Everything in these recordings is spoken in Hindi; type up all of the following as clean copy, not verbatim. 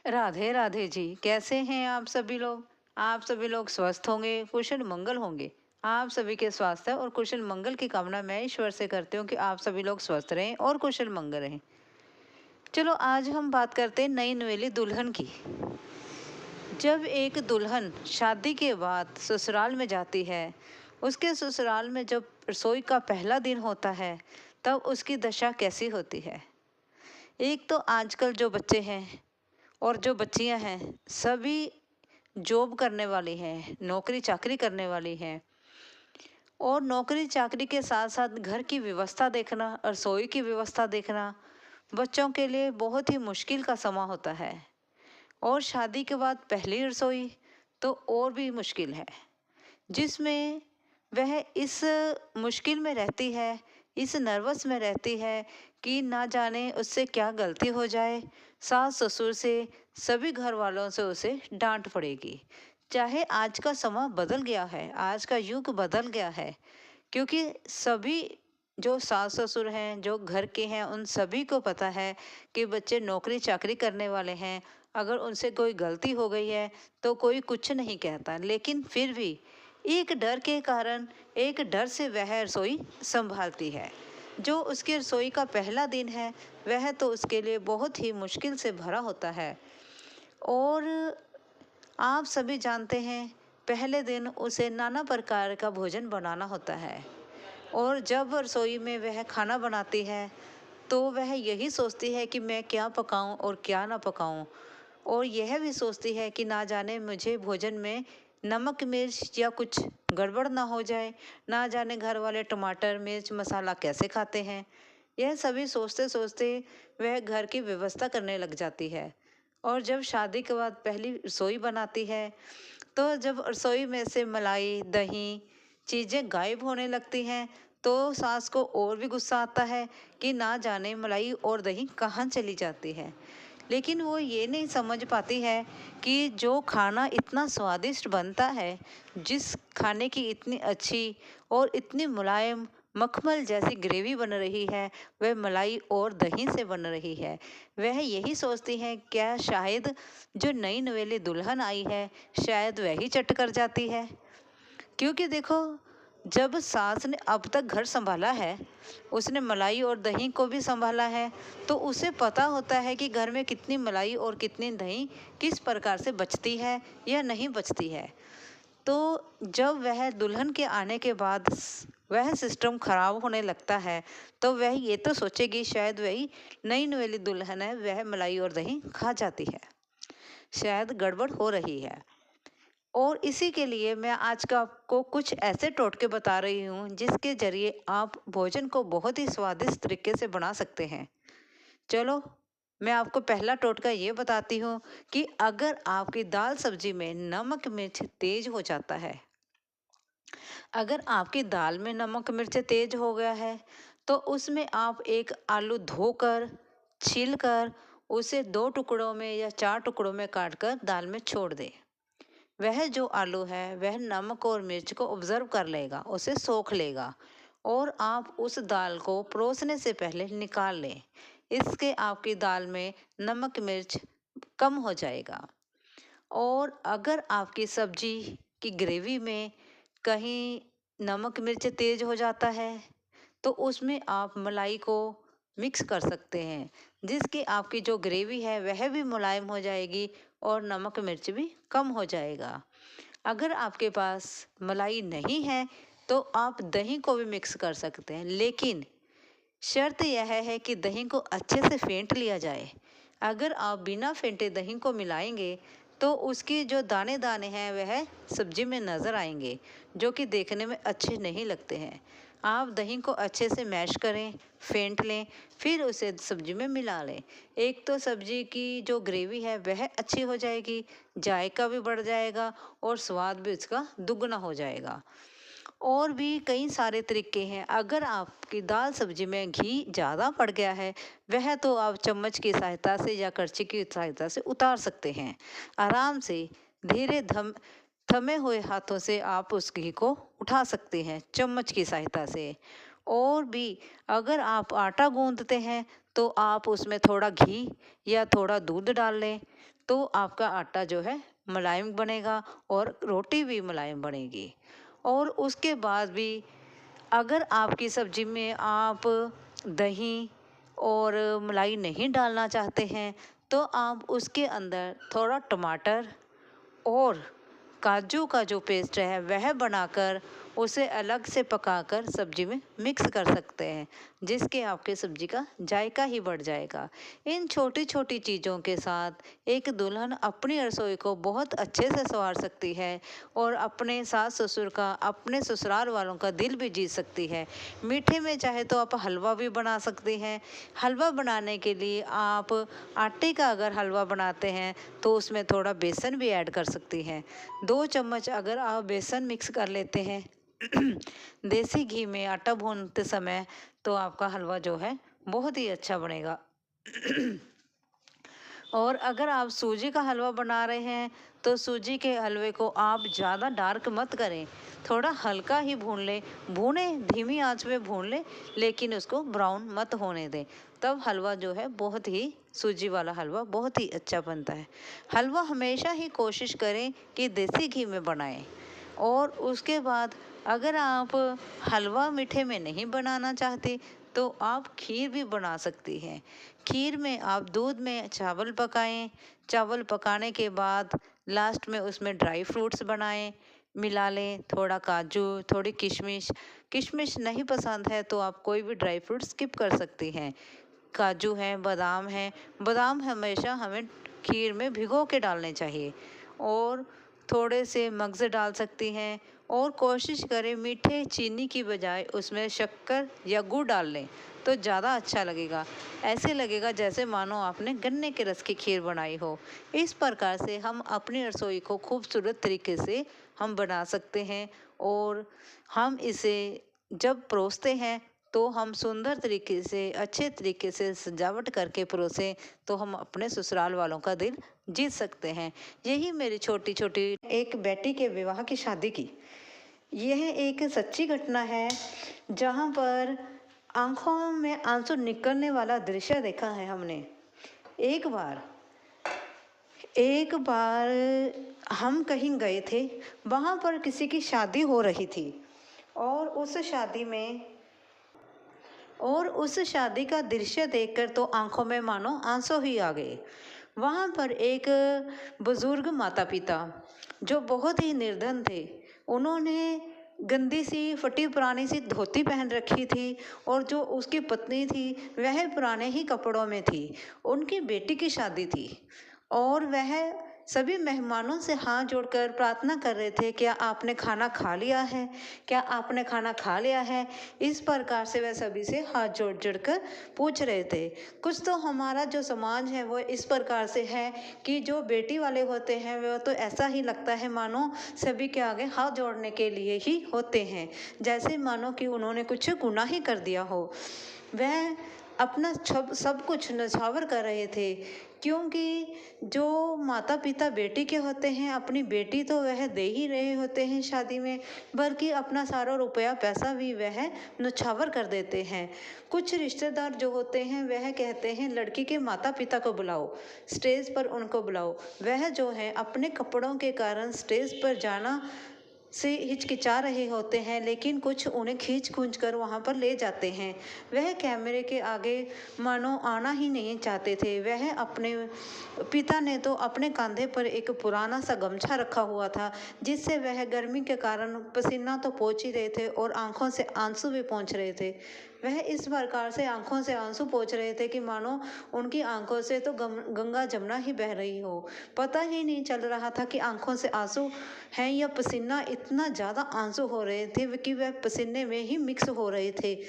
राधे राधे जी। कैसे हैं आप सभी लोग? आप सभी लोग स्वस्थ होंगे, कुशल मंगल होंगे। आप सभी के स्वास्थ्य और कुशल मंगल की कामना मैं ईश्वर से करती हूँ कि आप सभी लोग स्वस्थ रहें और कुशल मंगल रहें। चलो आज हम बात करते हैं नई नवेली दुल्हन की। जब एक दुल्हन शादी के बाद ससुराल में जाती है, उसके ससुराल में जब रसोई का पहला दिन होता है, तब उसकी दशा कैसी होती है। एक तो आजकल जो बच्चे हैं और जो बच्चियां हैं, सभी जॉब करने वाली हैं, नौकरी चाकरी करने वाली हैं। और नौकरी चाकरी के साथ साथ घर की व्यवस्था देखना, रसोई की व्यवस्था देखना बच्चों के लिए बहुत ही मुश्किल का समय होता है। और शादी के बाद पहली रसोई तो और भी मुश्किल है, जिसमें वह इस मुश्किल में रहती है, इस नर्वस में रहती है कि ना जाने उससे क्या गलती हो जाए। सास ससुर से, सभी घर वालों से उसे डांट पड़ेगी। चाहे आज का समय बदल गया है, आज का युग बदल गया है, क्योंकि सभी जो सास ससुर हैं, जो घर के हैं, उन सभी को पता है कि बच्चे नौकरी चाकरी करने वाले हैं। अगर उनसे कोई गलती हो गई है तो कोई कुछ नहीं कहता, लेकिन फिर भी एक डर के कारण, एक डर से वह रसोई संभालती है। जो उसकी रसोई का पहला दिन है, वह तो उसके लिए बहुत ही मुश्किल से भरा होता है। और आप सभी जानते हैं, पहले दिन उसे नाना प्रकार का भोजन बनाना होता है। और जब रसोई में वह खाना बनाती है, तो वह यही सोचती है कि मैं क्या पकाऊं और क्या ना पकाऊं। और यह भी सोचती है कि ना जाने मुझे भोजन में नमक मिर्च या कुछ गड़बड़ ना हो जाए, ना जाने घर वाले टमाटर मिर्च मसाला कैसे खाते हैं। यह सभी सोचते सोचते वह घर की व्यवस्था करने लग जाती है। और जब शादी के बाद पहली रसोई बनाती है, तो जब रसोई में से मलाई दही चीज़ें गायब होने लगती हैं, तो सास को और भी गुस्सा आता है कि ना जाने मलाई और दही कहाँ चली जाती है। लेकिन वो ये नहीं समझ पाती है कि जो खाना इतना स्वादिष्ट बनता है, जिस खाने की इतनी अच्छी और इतनी मुलायम मखमल जैसी ग्रेवी बन रही है, वह मलाई और दही से बन रही है। वह यही सोचती है, क्या शायद जो नई नवेली दुल्हन आई है, शायद वही चट कर जाती है। क्योंकि देखो, जब सास ने अब तक घर संभाला है, उसने मलाई और दही को भी संभाला है, तो उसे पता होता है कि घर में कितनी मलाई और कितनी दही किस प्रकार से बचती है या नहीं बचती है। तो जब वह दुल्हन के आने के बाद वह सिस्टम खराब होने लगता है, तो वह ये तो सोचेगी शायद वही नई नवेली दुल्हन है, वह मलाई और दही खा जाती है, शायद गड़बड़ हो रही है। और इसी के लिए मैं आज का आपको कुछ ऐसे टोटके बता रही हूँ, जिसके जरिए आप भोजन को बहुत ही स्वादिष्ट तरीके से बना सकते हैं। चलो, मैं आपको पहला टोटका ये बताती हूँ कि अगर आपकी दाल सब्जी में नमक मिर्च तेज हो जाता है, अगर आपकी दाल में नमक मिर्च तेज हो गया है, तो उसमें आप एक आलू धोकर, छीलकर, उसे 2 टुकड़ों में या 4 टुकड़ों में काटकर दाल में छोड़ दें। वह जो आलू है, वह नमक और मिर्च को ऑब्जर्व कर लेगा, उसे सोख लेगा। और आप उस दाल को परोसने से पहले निकाल लें। इसके आपकी दाल में नमक मिर्च कम हो जाएगा। और अगर आपकी सब्जी की ग्रेवी में कहीं नमक मिर्च तेज हो जाता है, तो उसमें आप मलाई को मिक्स कर सकते हैं, जिसकी आपकी जो ग्रेवी है वह भी मुलायम हो जाएगी और नमक मिर्च भी कम हो जाएगा। अगर आपके पास मलाई नहीं है, तो आप दही को भी मिक्स कर सकते हैं, लेकिन शर्त यह है कि दही को अच्छे से फेंट लिया जाए। अगर आप बिना फेंटे दही को मिलाएंगे, तो उसकी जो दाने दाने हैं वह सब्जी में नज़र आएंगे, जो कि देखने में अच्छे नहीं लगते हैं। आप दही को अच्छे से मैश करें, फेंट लें, फिर उसे सब्जी में मिला लें। एक तो सब्जी की जो ग्रेवी है वह अच्छी हो जाएगी, जायका भी बढ़ जाएगा और स्वाद भी उसका दुगना हो जाएगा। और भी कई सारे तरीके हैं। अगर आपकी दाल सब्जी में घी ज़्यादा पड़ गया है, वह तो आप चम्मच की सहायता से या करछी की सहायता से उतार सकते हैं। आराम से धीरे थमे हुए हाथों से आप उस घी को उठा सकते हैं चम्मच की सहायता से। और भी अगर आप आटा गूंदते हैं तो आप उसमें थोड़ा घी या थोड़ा दूध डाल लें, तो आपका आटा जो है मुलायम बनेगा और रोटी भी मुलायम बनेगी। और उसके बाद भी अगर आपकी सब्जी में आप दही और मलाई नहीं डालना चाहते हैं, तो आप उसके अंदर थोड़ा टमाटर और काजू का जो पेस्ट है वह बनाकर उसे अलग से पकाकर सब्जी में मिक्स कर सकते हैं, जिसके आपके सब्जी का जायका ही बढ़ जाएगा। इन छोटी छोटी चीज़ों के साथ एक दुल्हन अपनी रसोई को बहुत अच्छे से संवार सकती है और अपने सास ससुर का, अपने ससुराल वालों का दिल भी जीत सकती है। मीठे में चाहे तो आप हलवा भी बना सकती हैं। हलवा बनाने के लिए आप आटे का अगर हलवा बनाते हैं तो उसमें थोड़ा बेसन भी ऐड कर सकती हैं। 2 चम्मच अगर आप बेसन मिक्स कर लेते हैं देसी घी में आटा भूनते समय, तो आपका हलवा जो है बहुत ही अच्छा बनेगा। और अगर आप सूजी का हलवा बना रहे हैं तो सूजी के हलवे को आप ज़्यादा डार्क मत करें, थोड़ा हल्का ही भून लें। भूनें, धीमी आंच में भून लें, लेकिन उसको ब्राउन मत होने दें। तब हलवा जो है बहुत ही, सूजी वाला हलवा बहुत ही अच्छा बनता है। हलवा हमेशा ही कोशिश करें कि देसी घी में बनाएं। और उसके बाद अगर आप हलवा मीठे में नहीं बनाना चाहते तो आप खीर भी बना सकती हैं। खीर में आप दूध में चावल पकाएं, चावल पकाने के बाद लास्ट में उसमें ड्राई फ्रूट्स बनाएं, मिला लें, थोड़ा काजू, थोड़ी किशमिश। किशमिश नहीं पसंद है तो आप कोई भी ड्राई फ्रूट स्किप कर सकती हैं। काजू हैं, बादाम हैं, बादाम हमेशा हमें खीर में भिगो के डालने चाहिए। और थोड़े से मगज़ डाल सकती हैं। और कोशिश करें मीठे चीनी की बजाय उसमें शक्कर या गुड़ डाल लें, तो ज़्यादा अच्छा लगेगा। ऐसे लगेगा जैसे मानो आपने गन्ने के रस की खीर बनाई हो। इस प्रकार से हम अपनी रसोई को खूबसूरत तरीके से हम बना सकते हैं। और हम इसे जब परोसते हैं तो हम सुंदर तरीके से, अच्छे तरीके से सजावट करके परोसें, तो हम अपने ससुराल वालों का दिल जीत सकते हैं। यही मेरी छोटी छोटी एक बेटी के विवाह की शादी की यह एक सच्ची घटना है, जहाँ पर आंखों में आंसू निकलने वाला दृश्य देखा है हमने। एक बार एक बार हम कहीं गए थे, वहाँ पर किसी की शादी हो रही थी। और उस शादी का दृश्य देखकर तो आंखों में मानो आंसू ही आ गए। वहाँ पर एक बुजुर्ग माता पिता जो बहुत ही निर्धन थे, उन्होंने गंदी सी फटी पुरानी सी धोती पहन रखी थी और जो उसकी पत्नी थी वह पुराने ही कपड़ों में थी। उनकी बेटी की शादी थी और वह सभी मेहमानों से हाथ जोड़कर प्रार्थना कर रहे थे, क्या आपने खाना खा लिया है, क्या आपने खाना खा लिया है। इस प्रकार से वह सभी से हाथ जोड़ जोड़ कर पूछ रहे थे। कुछ तो हमारा जो समाज है वो इस प्रकार से है कि जो बेटी वाले होते हैं वो तो ऐसा ही लगता है मानो सभी के आगे हाथ जोड़ने के लिए ही होते हैं, जैसे मानो कि उन्होंने कुछ गुनाह ही कर दिया हो। वह अपना सब कुछ नछावर कर रहे थे, क्योंकि जो माता पिता बेटी के होते हैं, अपनी बेटी तो वह दे ही रहे होते हैं शादी में, बल्कि अपना सारा रुपया पैसा भी वह नछावर कर देते हैं। कुछ रिश्तेदार जो होते हैं वह कहते हैं लड़की के माता पिता को बुलाओ, स्टेज पर उनको बुलाओ। वह जो है अपने कपड़ों के कारण स्टेज पर जाना से हिचकिचा रहे होते हैं, लेकिन कुछ उन्हें खींच खूंच कर वहाँ पर ले जाते हैं। वह कैमरे के आगे मानो आना ही नहीं चाहते थे। वह अपने पिता ने तो अपने कंधे पर एक पुराना सा गमछा रखा हुआ था, जिससे वह गर्मी के कारण पसीना तो पोंछ ही रहे थे और आंखों से आंसू भी पोंछ रहे थे। वह इस प्रकार से आंखों से आंसू पोंछ रहे थे कि मानो उनकी आंखों से तो गंगा जमुना ही बह रही हो। पता ही नहीं चल रहा था कि आंखों से आंसू हैं या पसीना, इतना ज़्यादा आंसू हो रहे थे कि वह पसीने में ही मिक्स हो रहे थे।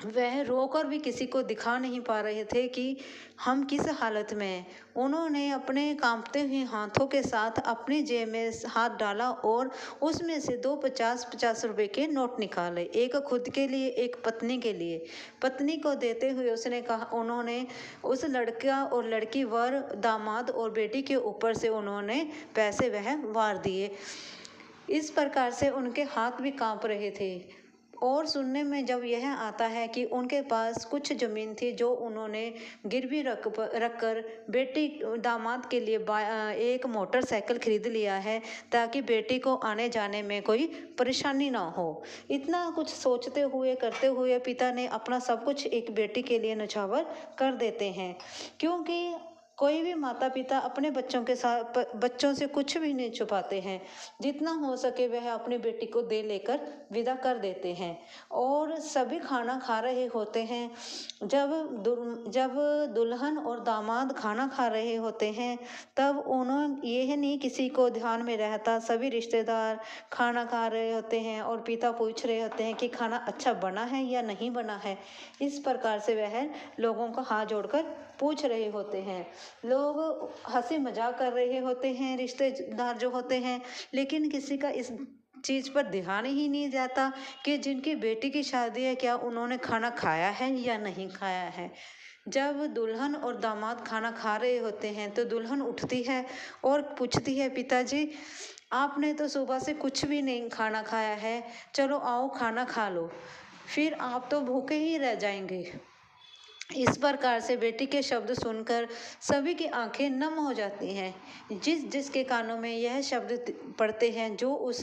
वह रोकर भी किसी को दिखा नहीं पा रहे थे कि हम किस हालत में हैं। उन्होंने अपने कांपते हुए हाथों के साथ अपनी जेब में हाथ डाला और उसमें से 2 50-50 रुपए के नोट निकाले, एक खुद के लिए, एक पत्नी के लिए। पत्नी को देते हुए उसने कहा, उन्होंने उस लड़का और लड़की, वर, दामाद और बेटी के ऊपर से उन्होंने पैसे वह वार दिए। इस प्रकार से उनके हाथ भी कांप रहे थे। और सुनने में जब यह आता है कि उनके पास कुछ ज़मीन थी जो उन्होंने गिरवी रख कर बेटी दामाद के लिए एक मोटरसाइकिल खरीद लिया है ताकि बेटी को आने जाने में कोई परेशानी ना हो। इतना कुछ सोचते हुए करते हुए पिता ने अपना सब कुछ एक बेटी के लिए न्यौछावर कर देते हैं, क्योंकि कोई भी माता पिता अपने बच्चों के साथ बच्चों से कुछ भी नहीं छुपाते हैं। जितना हो सके वह अपनी बेटी को दे लेकर विदा कर देते हैं। और सभी खाना खा रहे होते हैं। जब दुल्हन और दामाद खाना खा रहे होते हैं तब उन्होंने यह नहीं किसी को ध्यान में रहता, सभी रिश्तेदार खाना खा रहे होते हैं और पिता पूछ रहे होते हैं कि खाना अच्छा बना है या नहीं बना है। इस प्रकार से वह लोगों को हाथ जोड़कर पूछ रहे होते हैं। लोग हंसी मजाक कर रहे होते हैं रिश्तेदार जो होते हैं, लेकिन किसी का इस चीज़ पर ध्यान ही नहीं जाता कि जिनकी बेटी की शादी है क्या उन्होंने खाना खाया है या नहीं खाया है। जब दुल्हन और दामाद खाना खा रहे होते हैं तो दुल्हन उठती है और पूछती है, पिताजी आपने तो सुबह से कुछ भी नहीं खाना खाया है, चलो आओ खाना खा लो, फिर आप तो भूखे ही रह जाएंगे। इस प्रकार से बेटी के शब्द सुनकर सभी की आंखें नम हो जाती हैं। जिसके कानों में यह शब्द पड़ते हैं, जो उस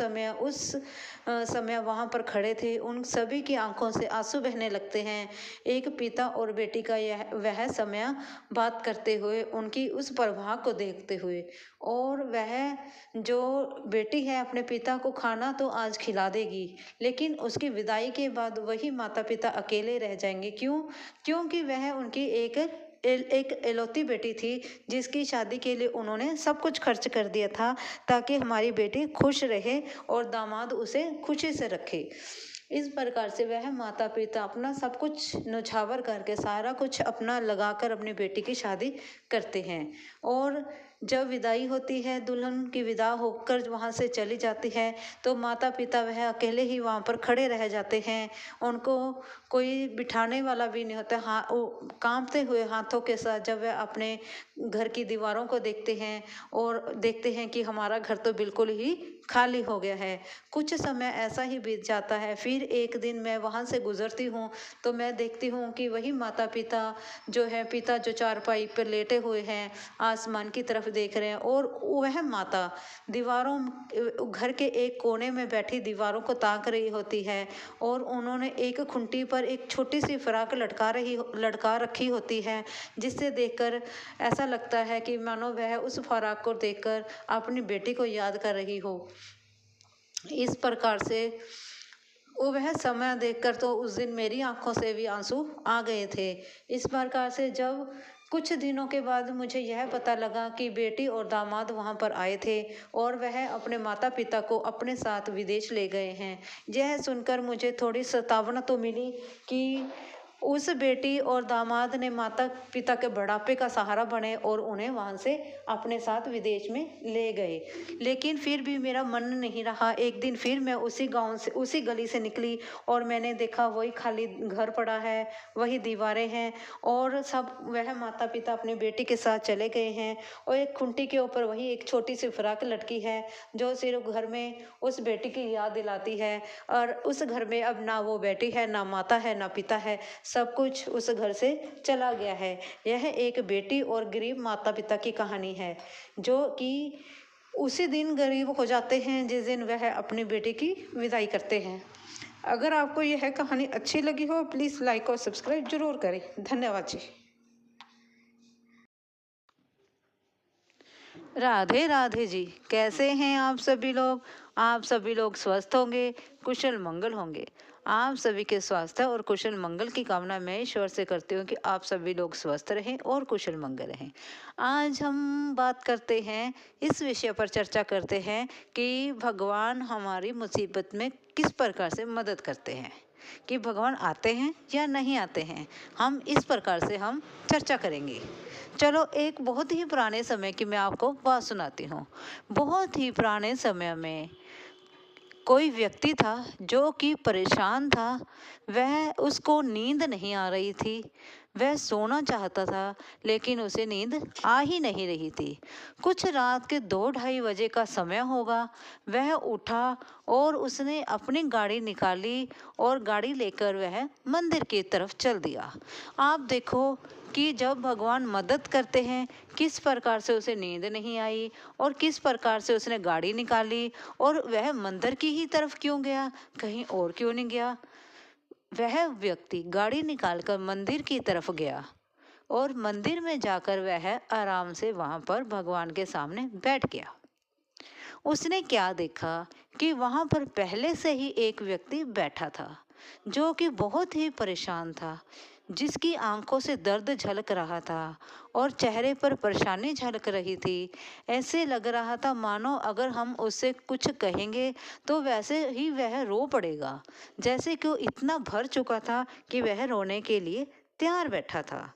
समय वहाँ पर खड़े थे, उन सभी की आंखों से आंसू बहने लगते हैं। एक पिता और बेटी का वह समय बात करते हुए, उनकी उस प्रवाह को देखते हुए। और वह जो बेटी है अपने पिता को खाना तो आज खिला देगी, लेकिन उसकी विदाई के बाद वही माता पिता अकेले रह जाएंगे। क्योंकि वह उनकी एक इकलौती बेटी थी जिसकी शादी के लिए उन्होंने सब कुछ खर्च कर दिया था ताकि हमारी बेटी खुश रहे और दामाद उसे खुशी से रखे। इस प्रकार से वह माता पिता अपना सब कुछ न्यौछावर करके सारा कुछ अपना लगाकर अपनी बेटी की शादी करते हैं। और जब विदाई होती है, दुल्हन की विदा होकर वहाँ से चली जाती है, तो माता पिता वह अकेले ही वहाँ पर खड़े रह जाते हैं। उनको कोई बिठाने वाला भी नहीं होता। हाँ, कांपते हुए हाथों के साथ जब वह अपने घर की दीवारों को देखते हैं और देखते हैं कि हमारा घर तो बिल्कुल ही खाली हो गया है। कुछ समय ऐसा ही बीत जाता है। फिर एक दिन मैं वहाँ से गुजरती हूँ तो मैं देखती हूँ कि वही माता पिता पिता जो चारपाई पर लेटे हुए हैं, आसमान की तरफ देख रहे हैं, और वह माता घर के एक कोने में बैठी दीवारों को ताक रही होती है। और उन्होंने एक खुंटी पर एक छोटी सी फ्राक लटका रखी होती है, जिससे देखकर ऐसा लगता है कि मानो वह उस फ्राक को देखकर अपनी बेटी को याद कर रही हो। इस प्रकार से वह समय देखकर तो उस दिन मेरी आंखों से भी आंसू आ गए थे। इस प्रकार से जब कुछ दिनों के बाद मुझे यह पता लगा कि बेटी और दामाद वहाँ पर आए थे और वह अपने माता पिता को अपने साथ विदेश ले गए हैं। यह सुनकर मुझे थोड़ी सतावना तो मिली कि उस बेटी और दामाद ने माता पिता के बुढ़ापे का सहारा बने और उन्हें वहाँ से अपने साथ विदेश में ले गए। लेकिन फिर भी मेरा मन नहीं रहा। एक दिन फिर मैं उसी गांव से, उसी गली से निकली और मैंने देखा वही खाली घर पड़ा है, वही दीवारें हैं और सब वह माता पिता अपनी बेटी के साथ चले गए हैं। और एक खुंटी के ऊपर वही एक छोटी सी फ्राक लटकी है जो सिर्फ घर में उस बेटी की याद दिलाती है। और उस घर में अब ना वो बेटी है, ना माता है, ना पिता है, सब कुछ उस घर से चला गया है। यह एक बेटी और गरीब माता पिता की कहानी है, जो कि उसी दिन गरीब हो जाते हैं जिस दिन वह अपनी बेटी की विदाई करते हैं। अगर आपको यह कहानी अच्छी लगी हो प्लीज़ लाइक और सब्सक्राइब जरूर करें। धन्यवाद जी। राधे राधे जी। कैसे हैं आप सभी लोग? आप सभी लोग स्वस्थ होंगे, कुशल मंगल होंगे। आप सभी के स्वास्थ्य और कुशल मंगल की कामना मैं ईश्वर से करती हूँ कि आप सभी लोग स्वस्थ रहें और कुशल मंगल रहें। आज हम बात करते हैं, इस विषय पर चर्चा करते हैं कि भगवान हमारी मुसीबत में किस प्रकार से मदद करते हैं, कि भगवान आते हैं या नहीं आते हैं। हम इस प्रकार से हम चर्चा करेंगे। चलो, एक बहुत ही पुराने समय की मैं आपको बात सुनाती हूँ। बहुत ही पुराने समय में कोई व्यक्ति था जो कि परेशान था। उसको नींद नहीं आ रही थी। वह सोना चाहता था, लेकिन उसे नींद आ ही नहीं रही थी। कुछ रात के 2-2:30 बजे का समय होगा। वह उठा और उसने अपनी गाड़ी निकाली और गाड़ी लेकर वह मंदिर की तरफ चल दिया। आप देखो कि जब भगवान मदद करते हैं, किस प्रकार से उसे नींद नहीं आई और किस प्रकार से उसने गाड़ी निकाली, और वह मंदिर की ही तरफ क्यों गया, कहीं और क्यों नहीं गया। वह व्यक्ति गाड़ी निकालकर मंदिर की तरफ गया और मंदिर में जाकर वह आराम से वहां पर भगवान के सामने बैठ गया। उसने क्या देखा कि वहां पर पहले से ही एक व्यक्ति बैठा था, जो कि बहुत ही परेशान था, जिसकी आंखों से दर्द झलक रहा था और चेहरे पर परेशानी झलक रही थी। ऐसे लग रहा था मानो अगर हम उससे कुछ कहेंगे तो वैसे ही वह रो पड़ेगा, जैसे कि वो इतना भर चुका था कि वह रोने के लिए तैयार बैठा था।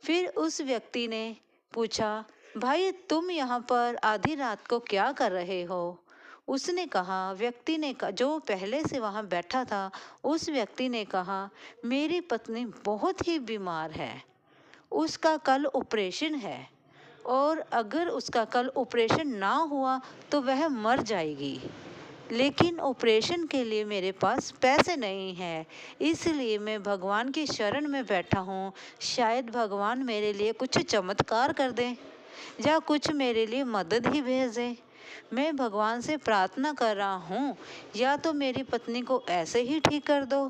फिर उस व्यक्ति ने पूछा, भाई तुम यहाँ पर आधी रात को क्या कर रहे हो? उसने कहा, व्यक्ति ने कहा, जो पहले से वहाँ बैठा था, उस व्यक्ति ने कहा, मेरी पत्नी बहुत ही बीमार है, उसका कल ऑपरेशन है और अगर उसका कल ऑपरेशन ना हुआ तो वह मर जाएगी, लेकिन ऑपरेशन के लिए मेरे पास पैसे नहीं हैं, इसलिए मैं भगवान की शरण में बैठा हूँ। शायद भगवान मेरे लिए कुछ चमत्कार कर दें या कुछ मेरे लिए मदद ही भेज दें। मैं भगवान से प्रार्थना कर रहा हूँ, या तो मेरी पत्नी को ऐसे ही ठीक कर दो,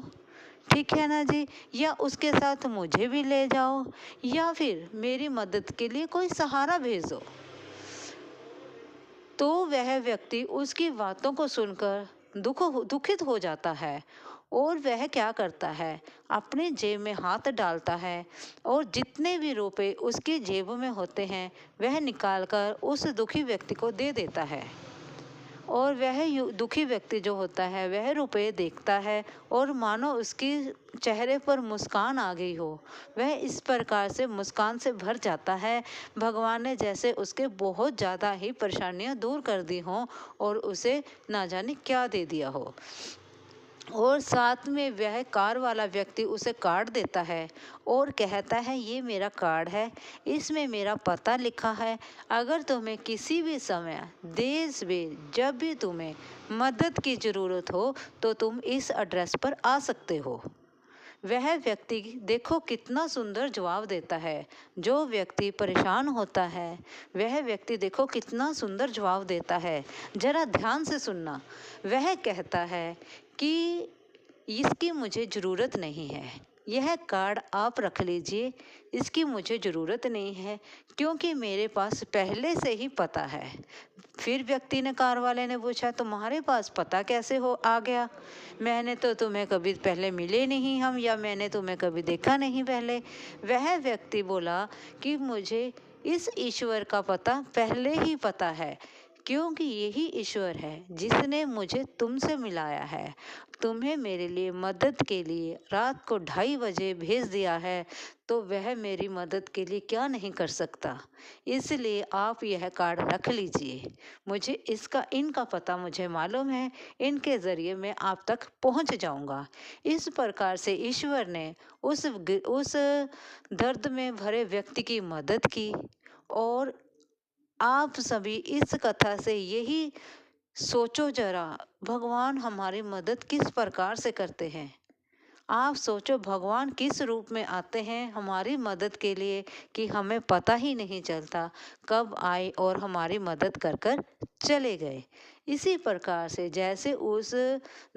ठीक है ना जी, या उसके साथ मुझे भी ले जाओ, या फिर मेरी मदद के लिए कोई सहारा भेजो। तो वह व्यक्ति उसकी बातों को सुनकर दुखित हो जाता है और वह क्या करता है, अपने जेब में हाथ डालता है और जितने भी रुपए उसकी जेब में होते हैं वह निकालकर उस दुखी व्यक्ति को दे देता है। और वह दुखी व्यक्ति जो होता है वह रुपए देखता है और मानो उसकी चेहरे पर मुस्कान आ गई हो, वह इस प्रकार से मुस्कान से भर जाता है, भगवान ने जैसे उसके बहुत ज़्यादा ही परेशानियां दूर कर दी हों और उसे ना जाने क्या दे दिया हो। और साथ में वह कार वाला व्यक्ति उसे कार्ड देता है और कहता है, ये मेरा कार्ड है, इसमें मेरा पता लिखा है, अगर तुम्हें किसी भी समय देश में जब भी तुम्हें मदद की ज़रूरत हो तो तुम इस एड्रेस पर आ सकते हो। वह व्यक्ति देखो कितना सुंदर जवाब देता है। जो व्यक्ति परेशान होता है वह व्यक्ति देखो कितना सुंदर जवाब देता है। जरा ध्यान से सुनना। वह कहता है कि इसकी मुझे ज़रूरत नहीं है, यह कार्ड आप रख लीजिए, इसकी मुझे ज़रूरत नहीं है क्योंकि मेरे पास पहले से ही पता है। फिर व्यक्ति ने, कार वाले ने पूछा, तुम्हारे पास पता कैसे हो आ गया? मैंने तो तुम्हें कभी पहले मिले नहीं हम, या मैंने तुम्हें कभी देखा नहीं पहले। वह व्यक्ति बोला कि मुझे इस ईश्वर का पता पहले ही पता है, क्योंकि यही ईश्वर है जिसने मुझे तुमसे मिलाया है, तुम्हें मेरे लिए मदद के लिए रात को 2:30 बजे भेज दिया है, तो वह मेरी मदद के लिए क्या नहीं कर सकता। इसलिए आप यह कार्ड रख लीजिए, मुझे इनका पता मुझे मालूम है, इनके ज़रिए मैं आप तक पहुंच जाऊंगा। इस प्रकार से ईश्वर ने उस दर्द में भरे व्यक्ति की मदद की। और आप सभी इस कथा से यही सोचो जरा, भगवान हमारी मदद किस प्रकार से करते हैं। आप सोचो भगवान किस रूप में आते हैं हमारी मदद के लिए कि हमें पता ही नहीं चलता कब आए और हमारी मदद कर कर चले गए। इसी प्रकार से जैसे उस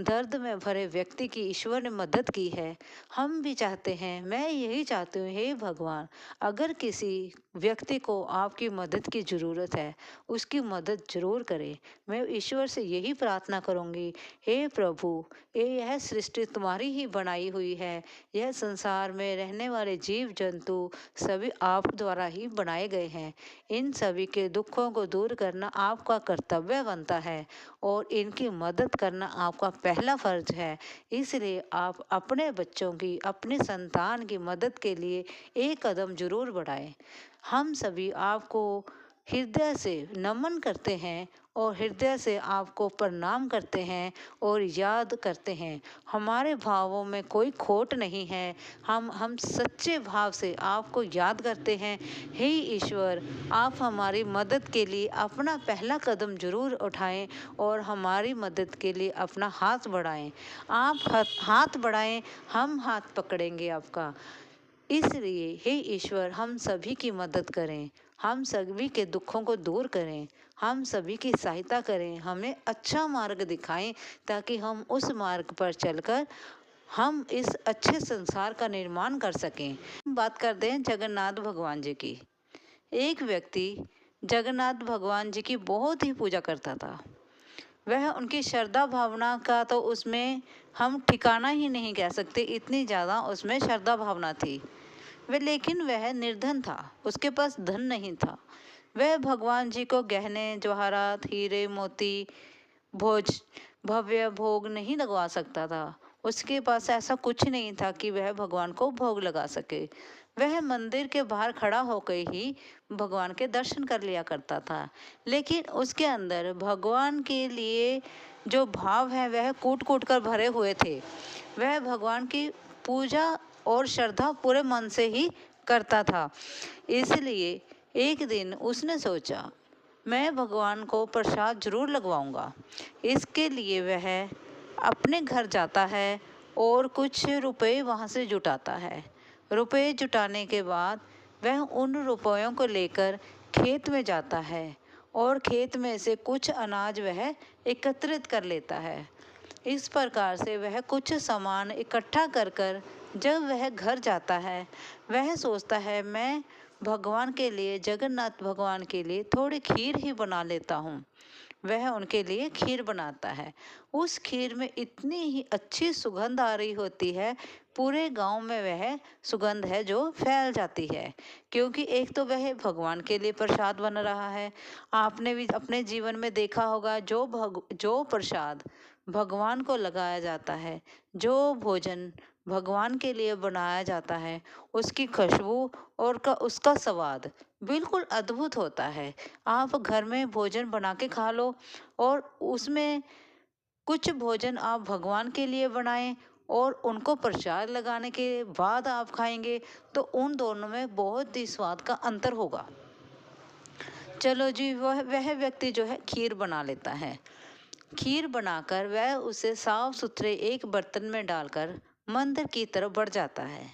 दर्द में भरे व्यक्ति की ईश्वर ने मदद की है, हम भी चाहते हैं, मैं यही चाहती हूँ, हे भगवान, अगर किसी व्यक्ति को आपकी मदद की ज़रूरत है उसकी मदद जरूर करें। मैं ईश्वर से यही प्रार्थना करूँगी, हे प्रभु, यह सृष्टि तुम्हारी ही बनाई हुई है, यह संसार में रहने वाले जीव जंतु सभी आप द्वारा ही बनाए गए हैं, इन सभी के दुखों को दूर करना आपका कर्तव्य बनता है और इनकी मदद करना आपका पहला फर्ज है। इसलिए आप अपने बच्चों की, अपने संतान की मदद के लिए एक कदम जरूर बढ़ाएं। हम सभी आपको हृदय से नमन करते हैं और हृदय से आपको प्रणाम करते हैं और याद करते हैं। हमारे भावों में कोई खोट नहीं है। हम सच्चे भाव से आपको याद करते हैं। हे ईश्वर, आप हमारी मदद के लिए अपना पहला कदम ज़रूर उठाएं और हमारी मदद के लिए अपना हाथ बढ़ाएं। आप हाथ बढ़ाएं, हम हाथ पकड़ेंगे आपका। इसलिए हे ईश्वर, हम सभी की मदद करें, हम सभी के दुखों को दूर करें, हम सभी की सहायता करें, हमें अच्छा मार्ग दिखाएं ताकि हम उस मार्ग पर चलकर हम इस अच्छे संसार का निर्माण कर सकें। हम बात करते हैं जगन्नाथ भगवान जी की। एक व्यक्ति जगन्नाथ भगवान जी की बहुत ही पूजा करता था। वह उनकी श्रद्धा भावना का तो उसमें हम ठिकाना ही नहीं कह सकते, इतनी ज़्यादा उसमें श्रद्धा भावना थी। लेकिन वह निर्धन था, उसके पास धन नहीं था। वह भगवान जी को गहने जवाहरात हीरे मोती भोज भव्य भोग नहीं लगवा सकता था। उसके पास ऐसा कुछ नहीं था कि वह भगवान को भोग लगा सके। वह मंदिर के बाहर खड़ा होकर ही भगवान के दर्शन कर लिया करता था। लेकिन उसके अंदर भगवान के लिए जो भाव है वह कूट कूट कर भरे हुए थे। वह भगवान की पूजा और श्रद्धा पूरे मन से ही करता था। इसलिए एक दिन उसने सोचा, मैं भगवान को प्रसाद जरूर लगवाऊंगा। इसके लिए वह अपने घर जाता है और कुछ रुपए वहाँ से जुटाता है। रुपए जुटाने के बाद वह उन रुपयों को लेकर खेत में जाता है और खेत में से कुछ अनाज वह एकत्रित कर लेता है। इस प्रकार से वह कुछ सामान इकट्ठा कर कर जब वह घर जाता है, वह सोचता है मैं भगवान के लिए, जगन्नाथ भगवान के लिए थोड़ी खीर ही बना लेता हूँ। वह उनके लिए खीर बनाता है। उस खीर में इतनी ही अच्छी सुगंध आ रही होती है, पूरे गांव में वह सुगंध है जो फैल जाती है, क्योंकि एक तो वह भगवान के लिए प्रसाद बन रहा है। आपने भी अपने जीवन में देखा होगा, जो प्रसाद भगवान को लगाया जाता है, जो भोजन भगवान के लिए बनाया जाता है, उसकी खुशबू और उसका स्वाद बिल्कुल अद्भुत होता है। आप घर में भोजन बना के खा लो और उसमें कुछ भोजन आप भगवान के लिए बनाएं और उनको प्रसाद लगाने के बाद आप खाएंगे तो उन दोनों में बहुत ही स्वाद का अंतर होगा। चलो जी, वह व्यक्ति जो है खीर बना लेता है। खीर बनाकर वह उसे साफ सुथरे एक बर्तन में डालकर मंदिर की तरफ बढ़ जाता है।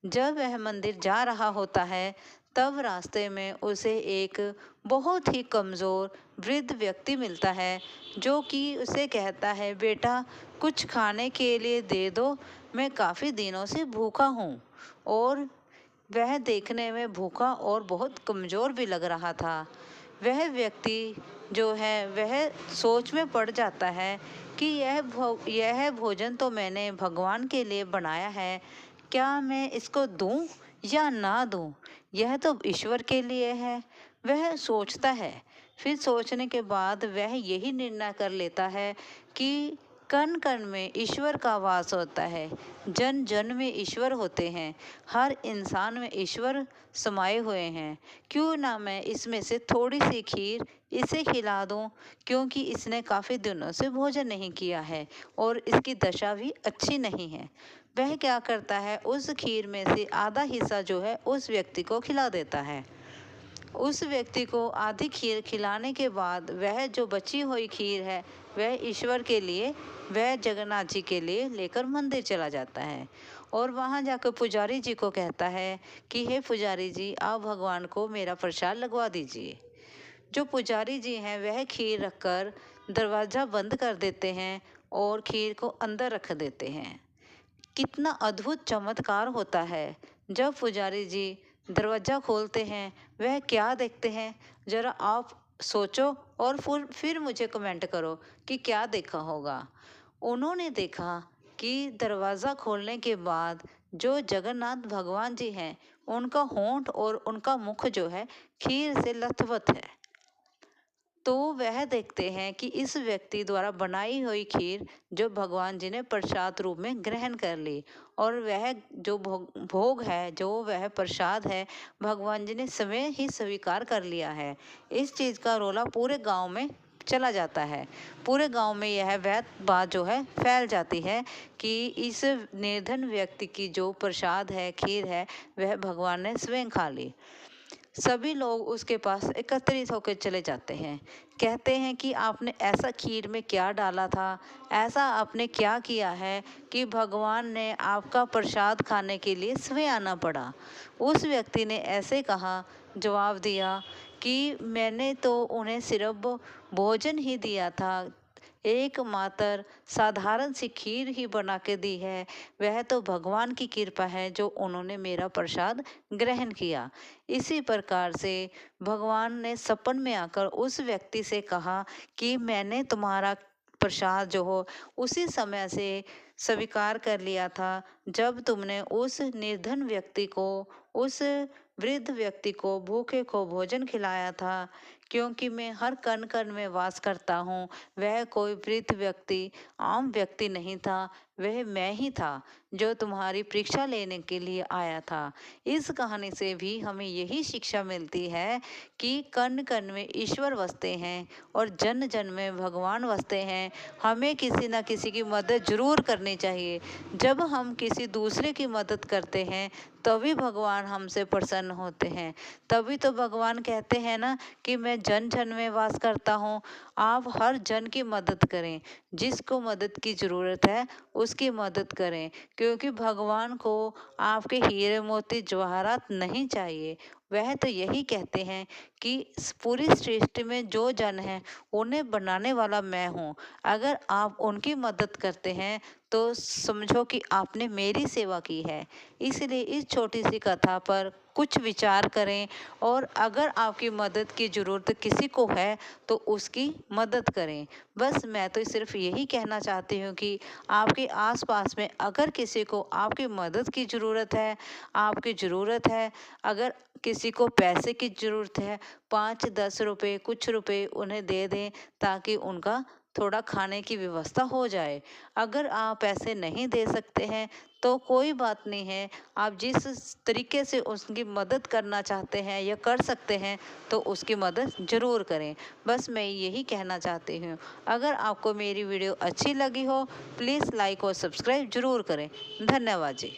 जब वह मंदिर जा रहा होता है, तब रास्ते में उसे एक बहुत ही कमज़ोर वृद्ध व्यक्ति मिलता है, जो कि उसे कहता है, बेटा कुछ खाने के लिए दे दो, मैं काफ़ी दिनों से भूखा हूँ। और वह देखने में भूखा और बहुत कमज़ोर भी लग रहा था। वह व्यक्ति जो है वह सोच में पड़ जाता है कि यह भोजन तो मैंने भगवान के लिए बनाया है, क्या मैं इसको दूं या ना दूं? यह तो ईश्वर के लिए है। वह सोचता है। फिर सोचने के बाद वह यही निर्णय कर लेता है कि कण कण में ईश्वर का वास होता है, जन जन में ईश्वर होते हैं, हर इंसान में ईश्वर समाये हुए हैं। क्यों ना मैं इसमें से थोड़ी सी खीर इसे खिला दूं, क्योंकि इसने काफ़ी दिनों से भोजन नहीं किया है और इसकी दशा भी अच्छी नहीं है। वह क्या करता है, उस खीर में से आधा हिस्सा जो है उस व्यक्ति को खिला देता है। उस व्यक्ति को आधी खीर खिलाने के बाद वह जो बची हुई खीर है वह ईश्वर के लिए, वह जगन्नाथ जी के लिए लेकर मंदिर चला जाता है और वहाँ जाकर पुजारी जी को कहता है कि हे पुजारी जी, आप भगवान को मेरा प्रसाद लगवा दीजिए। जो पुजारी जी हैं वह खीर रखकर दरवाज़ा बंद कर देते हैं और खीर को अंदर रख देते हैं। कितना अद्भुत चमत्कार होता है। जब पुजारी जी दरवाज़ा खोलते हैं, वह क्या देखते हैं, ज़रा आप सोचो और फिर मुझे कमेंट करो कि क्या देखा होगा। उन्होंने देखा कि दरवाज़ा खोलने के बाद जो जगन्नाथ भगवान जी हैं, उनका होंठ और उनका मुख जो है खीर से लथपथ है। तो वह देखते हैं कि इस व्यक्ति द्वारा बनाई हुई खीर जो भगवान जी ने प्रसाद रूप में ग्रहण कर ली, और वह जो भोग है, जो वह प्रसाद है, भगवान जी ने स्वयं ही स्वीकार कर लिया है। इस चीज़ का रोला पूरे गांव में चला जाता है। पूरे गांव में यह वह बात जो है फैल जाती है कि इस निर्धन व्यक्ति की जो प्रसाद है, खीर है, वह भगवान ने स्वयं खा ली। सभी लोग उसके पास एकत्रित होकर चले जाते हैं। कहते हैं कि आपने ऐसा खीर में क्या डाला था, ऐसा आपने क्या किया है कि भगवान ने आपका प्रसाद खाने के लिए स्वयं आना पड़ा। उस व्यक्ति ने ऐसे कहा, जवाब दिया कि मैंने तो उन्हें सिर्फ भोजन ही दिया था, एकमात्र साधारण सी खीर ही बना के दी है। वह तो भगवान की कृपा है जो उन्होंने मेरा प्रसाद ग्रहण किया। इसी प्रकार से भगवान ने सपन में आकर उस व्यक्ति से कहा कि मैंने तुम्हारा प्रसाद जो हो उसी समय से स्वीकार कर लिया था जब तुमने उस निर्धन व्यक्ति को, उस वृद्ध व्यक्ति को, भूखे को भोजन खिलाया था। क्योंकि मैं हर कण कण में वास करता हूँ। वह कोई वृद्ध व्यक्ति, आम व्यक्ति नहीं था, वह मैं ही था जो तुम्हारी परीक्षा लेने के लिए आया था। इस कहानी से भी हमें यही शिक्षा मिलती है कि कण कण में ईश्वर बसते हैं और जन जन में भगवान बसते हैं। हमें किसी न किसी की मदद जरूर करनी चाहिए। जब हम किसी दूसरे की मदद करते हैं तभी भगवान हमसे प्रसन्न होते हैं। तभी तो भगवान कहते हैं ना कि मैं जन जन में वास करता हूँ। आप हर जन की मदद करें, जिसको मदद की ज़रूरत है उसकी मदद करें, क्योंकि भगवान को आपके हीरे मोती जवाहरात नहीं चाहिए। वह तो यही कहते हैं कि इस पूरी सृष्टि में जो जन है उन्हें बनाने वाला मैं हूँ। अगर आप उनकी मदद करते हैं तो समझो कि आपने मेरी सेवा की है। इसलिए इस छोटी सी कथा पर कुछ विचार करें, और अगर आपकी मदद की ज़रूरत किसी को है तो उसकी मदद करें। बस मैं तो सिर्फ यही कहना चाहती हूँ कि आपके आसपास में अगर किसी को आपकी मदद की ज़रूरत है, आपकी ज़रूरत है, अगर किसी को पैसे की ज़रूरत है, 5-10 रुपए, कुछ रुपए उन्हें दे दें ताकि उनका थोड़ा खाने की व्यवस्था हो जाए। अगर आप पैसे नहीं दे सकते हैं तो कोई बात नहीं है, आप जिस तरीके से उसकी मदद करना चाहते हैं या कर सकते हैं तो उसकी मदद ज़रूर करें। बस मैं यही कहना चाहती हूँ। अगर आपको मेरी वीडियो अच्छी लगी हो प्लीज़ लाइक और सब्सक्राइब ज़रूर करें। धन्यवाद जी।